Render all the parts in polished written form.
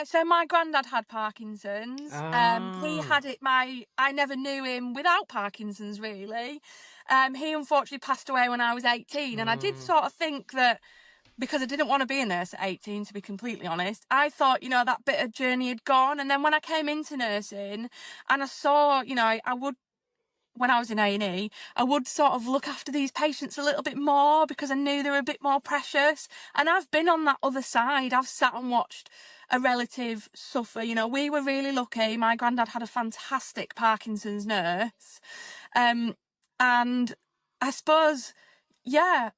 So my granddad had Parkinson's. He had it. I never knew him without Parkinson's, really. He unfortunately passed away when I was 18, and I did sort of think that, because I didn't want to be a nurse at 18, to be completely honest, I thought, that bit of journey had gone. And then when I came into nursing and I saw, I would, when I was in A&E, I would sort of look after these patients a little bit more because I knew they were a bit more precious. And I've been on that other side. I've sat and watched a relative suffer. We were really lucky. My granddad had a fantastic Parkinson's nurse. And I suppose, yeah,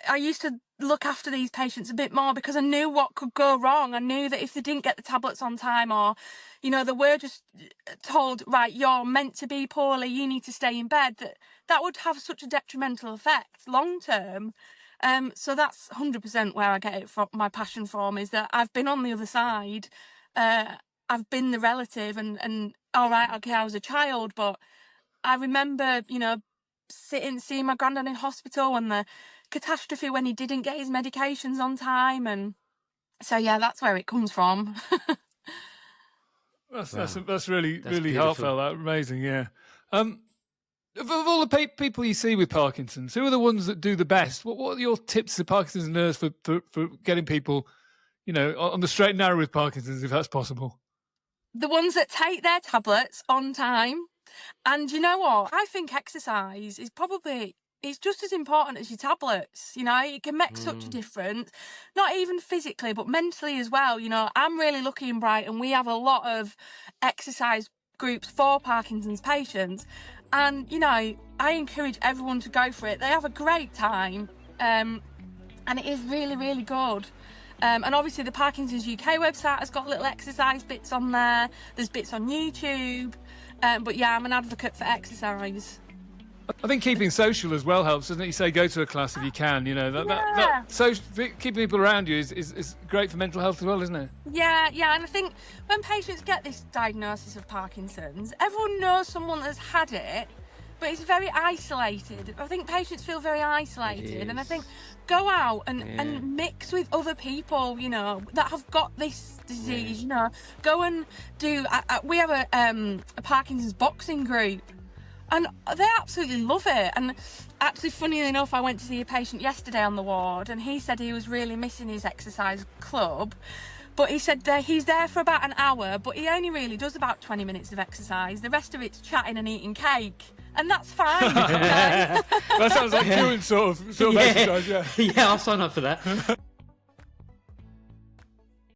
I used to look after these patients a bit more because I knew what could go wrong. I knew that if they didn't get the tablets on time, or, they were just told, right, you're meant to be poorly, you need to stay in bed, that would have such a detrimental effect long term. So that's 100% where I get it from. My passion from is that I've been on the other side. I've been the relative, and all right, okay, I was a child, but I remember, seeing my granddad in hospital and the catastrophe when he didn't get his medications on time. And so, yeah, that's where it comes from. That's really heartfelt. That's amazing. Yeah. Of all the people you see with Parkinson's, who are the ones that do the best? What are your tips as a Parkinson's nurse for getting people, on the straight and narrow with Parkinson's, if that's possible? The ones that take their tablets on time. And you know what? I think exercise is it's just as important as your tablets. It can make such a difference, not even physically, but mentally as well. I'm really lucky in Brighton. We have a lot of exercise groups for Parkinson's patients. And, I encourage everyone to go for it. They have a great time. And it is really, really good. And obviously the Parkinson's UK website has got little exercise bits on there. There's bits on YouTube. But yeah, I'm an advocate for exercise. I think keeping social as well helps, doesn't it? You say go to a class if you can. Keeping people around you is great for mental health as well, isn't it? Yeah. And I think when patients get this diagnosis of Parkinson's, everyone knows someone that's had it, but it's very isolated. I think patients feel very isolated, and I think go out and mix with other people, that have got this disease. Go and do. We have a Parkinson's boxing group, and they absolutely love it. And actually, funny enough, I went to see a patient yesterday on the ward, and he said he was really missing his exercise club. But he said that he's there for about an hour, but he only really does about 20 minutes of exercise. The rest of it's chatting and eating cake. And that's fine. That sounds like doing sort of exercise, yeah. Yeah, I'll sign up for that.